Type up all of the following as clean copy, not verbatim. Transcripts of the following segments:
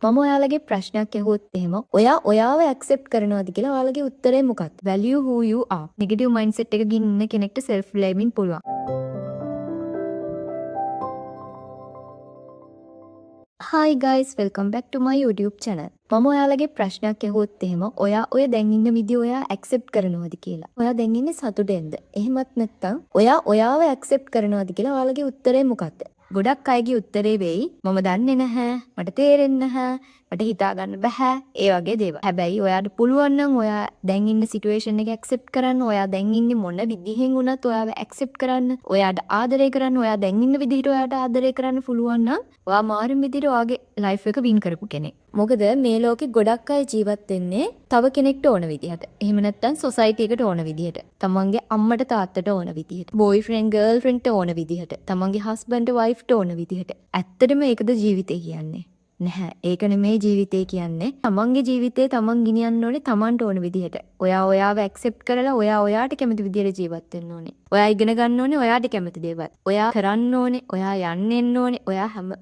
මම ඔයාලගේ ප්‍රශ්නයක් ඇහුවොත් එහෙම ඔයා ඔයාව ඇක්සෙප්ට් කරනවද කියලා ඔයාලගේ උත්තරේ මොකක්ද? value who you are. negative mindset එකකින් ඉන්න කෙනෙක්ට self blaming පුළුවන්. Hi guys, welcome back to my YouTube channel. මම ඔයාලගේ ප්‍රශ්නයක් ඇහුවොත් එහෙම ඔයා ඔය දැන් ඉන්න විදිය ඔයා ඇක්සෙප්ට් කරනවද කියලා. ඔයා දැන් ඉන්නේ සතුටෙන්ද? එහෙමත් නැත්නම් ඔයා ඔයාව ඇක්සෙප්ට් කරනවද කියලා ඔයාලගේ උත්තරේ මොකක්ද? ගොඩක් අයගේ උත්තරේ වෙයි මම දන්නේ නැහැ, මට තේරෙන්නේ නැහැ, මට හිතා ගන්න බෑ, ඒ වගේ දේවල්. හැබැයි ඔයාට පුළුවන් නම් ඔයා දැන් ඉන්න සිටුේෂන් එක ඇක්සෙප්ට් කරන්න, ඔයා දැන් ඉන්නේ මොන විදිහෙන් වුණත් ඔයාව ඇක්සෙප්ට් කරන්න, ඔයාට ආදරය කරන්න, ඔයා දැන් ඉන්න විදිහට ඔයාට ආදරය කරන්න පුළුවන් නම් ඔයා මාරුම් විදිහට ඔයාගේ ලයිෆ් එක වින් කරපු කෙනෙක්. මොකද මේ ලෝකේ ගොඩක් අය ජීවත් වෙන්නේ තව කෙනෙක්ට ඕන විදිහට. එහෙම නැත්නම් සොසයිටි එකට ඕන විදිහට. තමන්ගේ අම්මට තාත්තට ඕන විදිහට. බොයිෆ්‍රෙන්ඩ් ගර්ල්ෆ්‍රෙන්ඩ්ට ඕන විදිහට. තමන්ගේ හස්බන්ඩ් වයිෆ්ට ඕන විදිහට. ඇත්තටම ඒකද ජීවිතේ කියන්නේ? නැහැ. ඒක නෙමෙයි ජීවිතේ කියන්නේ. තමන්ගේ ජීවිතේ තමන් ගෙනියන්න ඕනේ තමන්ට ඕන විදිහට. ඔයා ඔයාව ඇක්සෙප්ට් කරලා ඔයා ඔයාට කැමති විදිහට ජීවත් වෙන්න ඕනේ. ඔයා ඉගෙන ගන්න ඕනේ ඔයාට කැමති දේවල්. ඔයා කරන්න ඕනේ, ඔයා යන්න ඕනේ.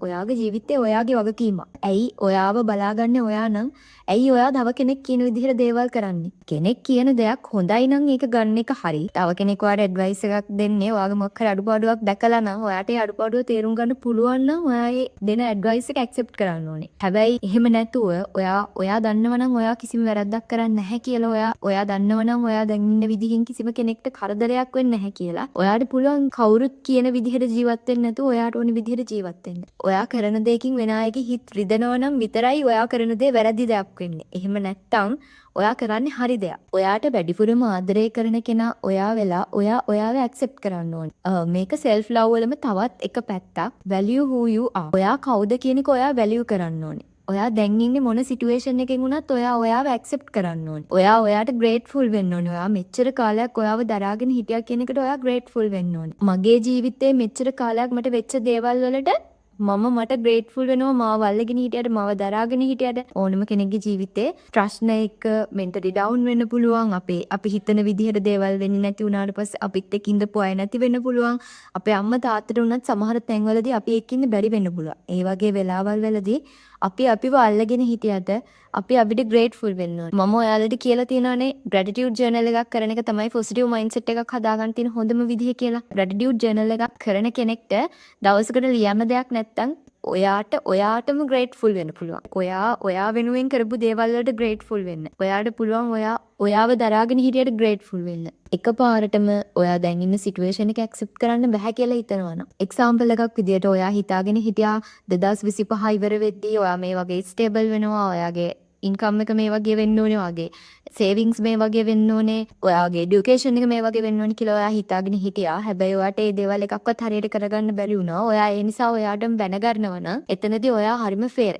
ඔයාගේ ජීවිතේ ඔයාගේ වගකීමක්. ඇයි ඔයාව බලාගන්නේ ඔයා නම්? ඇයි ඔයා තව කෙනෙක් කියන විදිහට දේවල් කරන්නේ? කෙනෙක් කියන දෙයක් හොඳයි නම් ඒක ගන්න එක හරි. තව කෙනෙක් ඔයාට ඇඩ්වයිස් එකක් දෙන්නේ ඔයාගේ මොකක් හරි අඩුපාඩුවක් දැකලා නම් ඔයාට ඒ අඩුපාඩුව තේරුම් ගන්න පුළුවන් නම් ඔයා ඒ දෙන ඇඩ්වයිස් එක ඇක්සෙප්ට් කරන්න ඕනේ. හැබැයි එහෙම නැතුව ඔයා දන්නවා නම් ඔයා කිසිම වැරද්දක් කරන්නේ නැහැ කියලා ඔයා දන්නවා නම් ඔයා දැන් ඉන්න විදිහින් කිසිම කෙනෙක්ට කරදරයක් වෙන්නේ නැහැ කියලා. ඔයාට පුළුවන් කවුරුත් කියන විදිහට ජීවත් වෙන්න නැතුව ඔයාට ඕන විදිහට ජීවත් වෙන්න. ඔයා කරන දෙයකින් වෙන අයගේ හිත රිදෙනවා නම් විතරයි ඔයා කරන දේ වැරදි දෙයක් වෙන්නේ. එහෙම නැත්තම් ඔයා කරන්නේ හරි දෙයක්. ඔයාට වැඩිපුරම ආදරය කරන කෙනා ඔයා වෙලා ඔයාව ඇක්සෙප්ට් කරන්න ඕනේ. මේක self love වලම තවත් එක පැත්තක්. value who you are. ඔයා කවුද කියන එක ඔයා value කරන්න ඕනේ. ඔයා දැන් ඉන්නේ මොන සිටුේෂන් එකකින් වුණත් ඔයා ඔයාව ඇක්සෙප්ට් කරන්න ඕනේ. ඔයා ඔයාට ග්‍රේට්ෆුල් වෙන්න ඕනේ. ඔයා මෙච්චර කාලයක් ඔයාව දරාගෙන හිටියා කියන එකට ඔයා ග්‍රේට්ෆුල් වෙන්න ඕනේ. මගේ ජීවිතේ මෙච්චර කාලයක් මට වෙච්ච දේවල් වලට මට ග්‍රේට්ෆුල් වෙනවා. මාව අල්ලගෙන හිටියට, මාව දරාගෙන හිටියට. ඕනම කෙනෙක්ගේ ජීවිතේ ප්‍රශ්න එක මෙන්ටලි ඩවුන් වෙන්න පුළුවන්. අපි හිතන විදිහට දේවල් වෙන්නේ නැති වුණාට පස්සේ අපිත් එක්ක ඉඳපු අය නැති වෙන්න පුළුවන්. අපේ අම්මා තාත්තට උනත් සමහර තැන්වලදී අපි එක්ක ඉන්න බැරි වෙන්න පුළුවන්. ඒ වගේ වෙලාවල් වලදී අපිව අල්ලගෙන හිටියට අපි අපිට ග්‍රේට්ෆුල් වෙන්න ඕනේ. මම ඔයාලට කියලා තියෙනවානේ ග්‍රැටිටියුඩ් ජර්නල් එකක් කරන එක තමයි පොසිටිව් මයින්ඩ්සෙට් එකක් හදාගන්න තියෙන හොඳම විදිහ කියලා. ග්‍රැටිටියුඩ් ජර්නල් එකක් කරන කෙනෙක්ට දවසකට ලියන්න දෙයක් නැත්තම් ඔයාටම ග්‍රේට්ෆුල් වෙන්න පුළුවන්. ඔයා වෙනුවෙන් කරපු දේවල් වලට ග්‍රේට්ෆුල් වෙන්න. ඔයාට පුළුවන් ඔයාව දරාගෙන හිටියට ග්‍රේට්ෆුල් වෙන්න. එකපාරටම ඔයා දැන් ඉන්න සිටුේෂන් එක ඇක්සෙප්ට් කරන්න බෑ කියලා හිතනවා නම් එක්සැම්පල් එකක් විදියට ඔයා හිතාගෙන හිටියා 2025 ඉවර වෙද්දී ඔයා මේ වගේ ස්ටේබල් වෙනවා. ඔයාගේ ඉන්කම් එක මේ වගේ වෙන්න ඕනේ. ඔයාගේ සේවිංග්ස් මේ වගේ වෙන්න ඕනේ. ඔයාගේ এডুকেෂන් එක මේ වගේ වෙන්න ඕනේ කියලා ඔයා හිතාගෙන හිටියා. හැබැයි ඔයාට ඒ දේවල් එකක්වත් හරියට කරගන්න බැරි වුණා. ඔයා ඒ නිසා ඔයාටම බැන ගන්නවා නම් එතනදී ඔයා හරිම ෆේර්.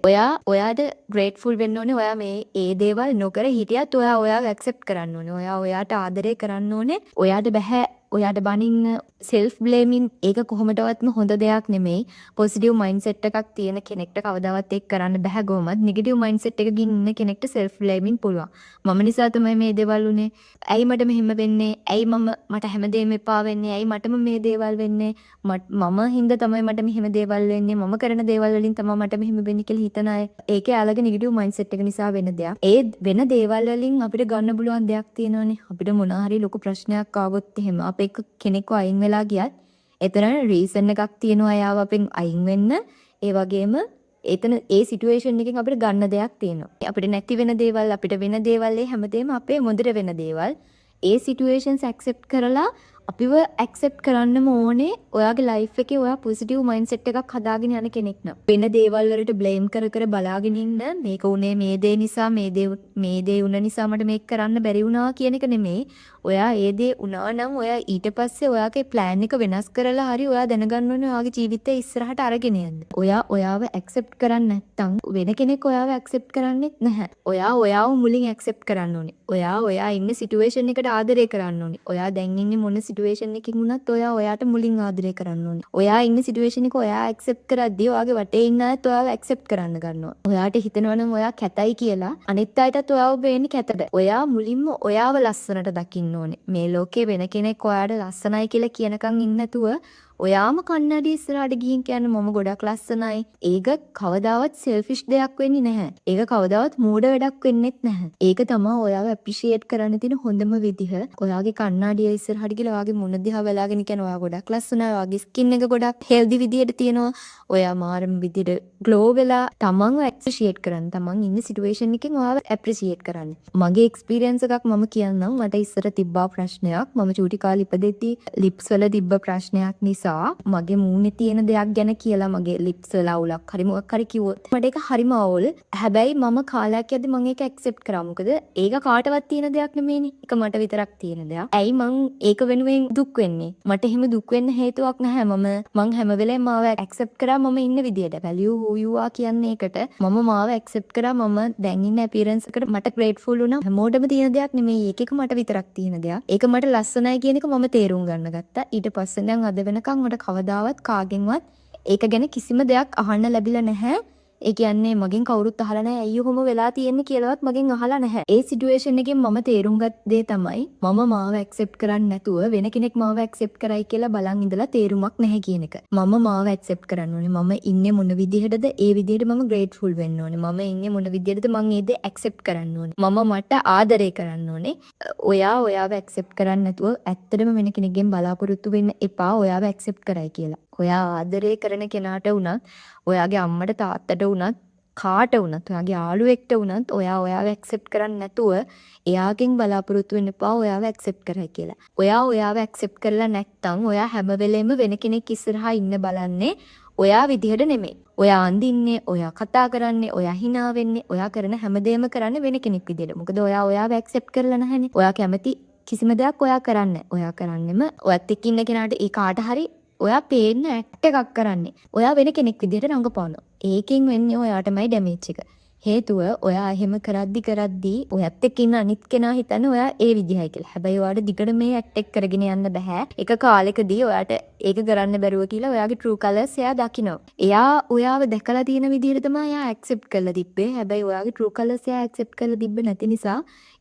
ඔයාට ග්‍රේට්ෆුල් වෙන්න ඕනේ. ඔයා මේ ඒ දේවල් නොකර හිටියත් ඔයාව ඇක්සෙප්ට් කරන්න ඕනේ. ඔයාට ආදරය කරන්න ඕනේ. ඔයාට බෑ ඔයාට බනින්න self blaming ඒක කොහොමදවත්ම හොඳ දෙයක් නෙමෙයි. පොසිටිව් මයින්ඩ්සෙට් එකක් තියෙන කෙනෙක්ට කවදාවත් ඒක කරන්න බෑ ගොමත්. නෙගටිව් මයින්ඩ්සෙට් එකකින් ඉන්න කෙනෙක්ට self blaming පුළුවන්. මම නිසා තමයි මේ දේවල් උනේ. ඇයි මට මෙහෙම වෙන්නේ? ඇයි මට හැමදේම එපා වෙන්නේ? ඇයි මටම මේ දේවල් වෙන්නේ? මම හින්දා තමයි මට මෙහෙම දේවල් වෙන්නේ. මම කරන දේවල් වලින් තමයි මට මෙහෙම වෙන්නේ කියලා හිතන අය. ඒකේ යාළගේ නෙගටිව් මයින්ඩ්සෙට් එක නිසා වෙන දෙයක්. ඒ වෙන දේවල් වලින් අපිට ගන්න පුළුවන් දෙයක් තියෙනවානේ. අපිට මොන හරි ලොකු ප්‍රශ්නයක් ආවොත් එහෙම අපේ කෙනෙක්ව අයින් වෙලා ගියත් එතන රීසන් එකක් තියෙනවා එයාව අපෙන් අයින් වෙන්න. ඒ වගේම එතන ඒ සිටුේෂන් එකෙන් අපිට ගන්න දෙයක් තියෙනවා. අපිට නැති වෙන දේවල්, අපිට වෙන දේවල් ඒ හැමදේම අපේ මොඳට වෙන දේවල්. ඒ සිටුේෂන්ස් ඇක්සෙප්ට් කරලා අපිව ඇක්සෙප්ට් කරන්නම ඕනේ. ඔයාගේ ලයිෆ් එකේ ඔයා පොසිටිව් මයින්ඩ්සෙට් එකක් හදාගෙන යන කෙනෙක් නම්. වෙන දේවල් වලට බ්ලේම් කර බලාගෙන ඉන්න මේක උනේ මේ දේ නිසා, මේ දේ උන නිසා මට මේක කරන්න බැරි වුණා කියන එක නෙමෙයි. ඔයා ඒ දේ උනා නම් ඔයා ඊට පස්සේ ඔයාගේ ප්ලෑන් එක වෙනස් කරලා හරි ඔයා දැනගන්න ඕනේ ඔයාගේ ජීවිතේ ඉස්සරහට අරගෙන යන්න. ඔයාව ඇක්සෙප්ට් කරන්නේ නැත්නම් වෙන කෙනෙක් ඔයාව ඇක්සෙප්ට් කරන්නේ නැහැ. ඔයාව මුලින් ඇක්සෙප්ට් කරන්න ඕනේ. ඔයා ඉන්න සිටුේෂන් එකට ආදරය කරන්න ඕනේ. ඔයා දැන් ඉන්නේ මොන සිටුේෂන් එකකින් වුණත් ඔයාට මුලින් ආදරය කරන්න ඕනේ. ඔයා ඉන්න සිටුේෂන් එක ඔයා ඇක්සෙප්ට් කරද්දී ඔයාගේ වටේ ඉන්න අයත් ඔයාව ඇක්සෙප්ට් කරන්න ගන්නවා. ඔයාට හිතෙනවා නම් ඔයා කැතයි කියලා අනිත් අයටත් ඔයාව පේන්නේ කැතද. ඔයා මුලින්ම ඔයාව ලස්සනට දකින්න ඕනේ. මේ ලෝකේ වෙන කෙනෙක් ඔයාට ලස්සනයි කියලා කියනකන් ඉන්න නැතුව ඔයාම කන්නඩිය ඉස්සරහට ගිහින් කියන්නේ මම ගොඩක් ලස්සනයි. ඒක කවදාවත් සෙල්ෆිෂ් දෙයක් වෙන්නේ නැහැ. ඒක කවදාවත් මෝඩ වැඩක් වෙන්නෙත් නැහැ. ඒක තමයි ඔයාව ඇප්‍රීෂিয়েට් කරන්න තියෙන හොඳම විදිහ. ඔයාගේ කන්නඩිය ඉස්සරහට ගිහලා ඔයාගේ මුණ දිහා බලාගෙන කියන ඔයා ගොඩක් ලස්සනයි. ඔයාගේ ස්කින් එක ගොඩක් හෙල්දි විදියට තියෙනවා. ඔයා මාරම විදියට ග්ලෝ වෙලා තමන්ව ඇප්‍රීෂিয়েට් කරන්න. තමන් ඉන්න සිටුේෂන් එකෙන් ඔයාව ඇප්‍රීෂিয়েට් කරන්න. මගේ එක්ස්පීරියන්ස් එකක් මම කියන්නම්. මට ඉස්සර තිබ්බා ප්‍රශ්නයක්. මම චූටි කාලේ ඉපදෙද්දී ලිප්ස් වල තිබ්බ ප්‍රශ්නයක් නිසා මගේ මූණේ තියෙන දෙයක් ගැන කියලා මගේ ලිප්ස් වල අවුලක් හරි මොකක් හරි කිව්වොත් මට ඒක හරිම අවුල්. හැබැයි මම කාලයක් යද්දි මම ඒක ඇක්සෙප්ට් කරා. මොකද ඒක කාටවත් තියෙන දෙයක් නෙමෙයිනේ. ඒක මට විතරක් තියෙන දෙයක්. ඇයි මං ඒක වෙනුවෙන් දුක් වෙන්නේ? මට එහෙම දුක් වෙන්න හේතුවක් නැහැ. මං හැම වෙලේම මාව ඇක්සෙප්ට් කරා මම ඉන්න විදියට. value who you are කියන්නේ ඒකට. මම මාව ඇක්සෙප්ට් කරා. මම දැන් ඉන්න appearance එකට මට grateful වුණා. හැමෝටම තියෙන දෙයක් නෙමෙයි. ඒක මට විතරක් තියෙන දෙයක්. ඒක මට ලස්සනයි කියන එක මම තේරුම් ගන්න ගත්තා. ඊට පස්සේ දැන් අද වෙනකන් මට කවදාවත් කාගෙන්වත් ඒක ගැන කිසිම දෙයක් අහන්න ලැබිලා නැහැ. ඒ කියන්නේ මගෙන් කවුරුත් අහලා නැහැ ඇයි ඔහොම වෙලා තියෙන්නේ කියලාවත් මගෙන් අහලා නැහැ. ඒ සිටුේෂන් එකෙන් මම තේරුම් ගත්ත දේ තමයි මම මාව ඇක්සෙප්ට් කරන්නේ නැතුව වෙන කෙනෙක් මාව ඇක්සෙප්ට් කරයි කියලා බලන් ඉඳලා තේරුමක් නැහැ කියන එක. මම මාව ඇක්සෙප්ට් කරන්න ඕනේ. මම ඉන්නේ මොන විදිහටද ඒ විදිහට මම ග්‍රේට්ෆුල් වෙන්න ඕනේ. මම ඉන්නේ මොන විදිහටද මම ඒ දේ ඇක්සෙප්ට් කරන්න ඕනේ. මම මට ආදරය කරන්න ඕනේ. ඔයාව ඇක්සෙප්ට් කරන්නේ නැතුව ඇත්තටම වෙන කෙනෙක්ගෙන් බලාපොරොත්තු වෙන්න එපා ඔයාව ඇක්සෙප්ට් කරයි කියලා. ඔයා ආදරය කරන කෙනාට වුණත් ඔයාගේ අම්මට තාත්තට වුණත් කාට වුණත් ඔයාගේ යාළුවෙක්ට වුණත් ඔයාව ඇක්සෙප්ට් කරන්නේ නැතුව එයාගෙන් බලාපොරොත්තු වෙන්න එපා ඔයාව ඇක්සෙප්ට් කරයි කියලා. ඔයාව ඇක්සෙප්ට් කරලා නැත්නම් ඔයා හැම වෙලෙම වෙන කෙනෙක් ඉස්සරහා ඉන්න බලන්නේ ඔයා විදිහට නෙමෙයි. ඔයා අඳින්නේ, ඔයා කතා කරන්නේ, ඔයා hina වෙන්නේ, ඔයා කරන හැමදේම කරන්නේ වෙන කෙනෙක් විදිහට. මොකද ඔයාව ඇක්සෙප්ට් කරලා නැහැනේ. ඔයා කැමති කිසිම දෙයක් ඔයා කරන්නේ. ඔයා කරන්නෙම ඔයත් එක්ක ඉන්න කෙනාට ඒ කාට හරි ඔයා පේන්න ඇක්ට් එකක් කරන්නේ. ඔයා වෙන කෙනෙක් විදිහට රඟපානවා. ඒකෙන් වෙන්නේ ඔයාටමයි ඩැමේජ් එක. හේතුව ඔයා එහෙම කරද්දි ඔයත් එක්ක ඉන්න අනිත් කෙනා හිතන්නේ ඔයා ඒ විදිහයි කියලා. හැබැයි ඔයාට දිගට මේ ඇක්ට් එක කරගෙන යන්න බෑ. එක කාලෙකදී ඔයාට ඒක කරන්න බැරුව කියලා ඔයාගේ true colors එයා දකිනවා. එයා ඔයාව දැකලා තියෙන විදිහට තමයි එයා ඇක්සෙප්ට් කරලා තිබ්බේ. හැබැයි ඔයාගේ true colors එයා ඇක්සෙප්ට් කරලා තිබ්බේ නැති නිසා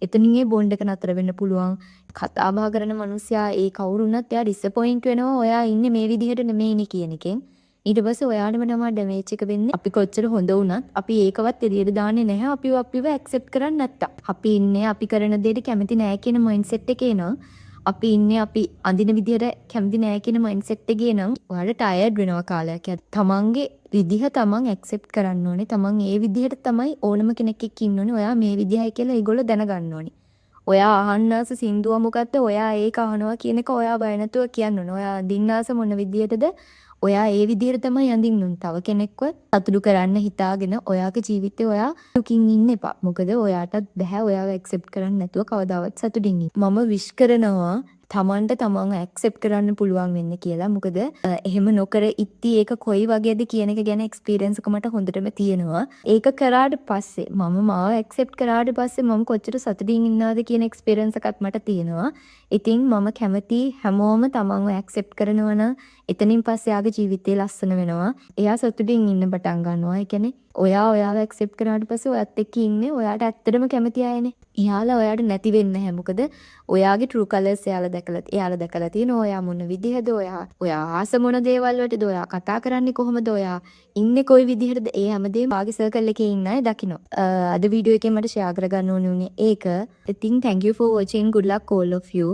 එතනින් ඒ බොන්ඩ් එක නතර වෙන්න පුළුවන්. කතා බහ කරන මිනිස්සයා ඒ කවුරුණත් එයා ඩිසපොයින්ට් වෙනවා ඔයා ඉන්නේ මේ විදිහට නෙමෙයිනේ කියන එකෙන්. ඊට පස්සේ ඔයාටම තමයි ඩැමේජ් එක වෙන්නේ. අපි කොච්චර හොඳ වුණත් අපි ඒකවත් එළියට දාන්නේ නැහැ. අපිව ඇක්සෙප්ට් කරන්නේ නැත්තම්. අපි ඉන්නේ අපි කරන දේට කැමති නැහැ කියන මයින්ඩ්සෙට් එකේ නම් අපි ඉන්නේ අපි අඳින විදිහට කැමති නැහැ කියන මයින්ඩ්සෙට් එකේ නම් ඔයාලට ටයර්ඩ් වෙනවා කාලයක් යද්දී. තමන්ගේ විදිහ තමන් ඇක්සෙප්ට් කරන්න ඕනේ. තමන් ඒ විදිහට තමයි ඕනම කෙනෙක් එක්ක ඉන්න ඕනේ. ඔයා මේ විදිහයි කියලා ඒගොල්ලෝ දැනගන්න ඕනේ. ඔයා අහන්නාස සින්දුව මොකක්ද ඔයා ඒක අහනවා කියන එක ඔයා බය නැතුව කියන්න ඕනේ. ඔයා අඳින්නාස මොන විදියටද ඔයා ඒ විදියට තමයි අඳින්න ඕනේ. තව කෙනෙක්ව සතුටු කරන්න හිතාගෙන ඔයාගේ ජීවිතේ ඔයා දුකින් ඉන්න එපා. මොකද ඔයාටත් බෑ ඔයාව ඇක්සෙප්ට් කරන්න නැතුව කවදාවත් සතුටින් ඉන්න. මම විශ් කරනවා තමන්ට තමන් ඇක්සෙප්ට් කරන්න පුළුවන් වෙන්න කියලා. මොකද එහෙම නොකර ඉත්ති ඒක කොයි වගේද කියන එක ගැන එක්ස්පීරියන්ස් එක මට හොඳටම තියෙනවා. ඒක කරාට පස්සේ මම මාව ඇක්සෙප්ට් කරාට පස්සේ මම කොච්චර සතුටින් ඉන්නවද කියන එක්ස්පීරියන්ස් එකක් මට තියෙනවා. ඉතින් මම කැමති හැමෝම තමන්ව ඇක්සෙප්ට් කරනවා නම් එතනින් පස්සේ යාගේ ජීවිතේ ලස්සන වෙනවා. එයා සතුටින් ඉන්න පටන් ගන්නවා. ඒ කියන්නේ ඔයාව ඇක්සෙප්ට් කරාට පස්සේ ඔයත් එක්ක ඉන්නේ ඔයාට ඇත්තටම කැමති අයනේ. එයාලා ඔයාට නැති වෙන්නේ නැහැ. මොකද ඔයාගේ true colors එයාලා දැකලා තියෙනවා. ඔයා මොන විදිහද? ඔයා ආස මොන දේවල් වලටද? ඔයා කතා කරන්නේ කොහොමද? ඔයා ඉන්නේ කොයි විදිහටද? ඒ හැමදේම වාගේ සර්කල් එකේ ඉන්න අය දකිනවා. අද වීඩියෝ එකේ මට ෂෙයා කරගන්න ඕනේ ඒක. I think thank you for watching. Good luck all of you.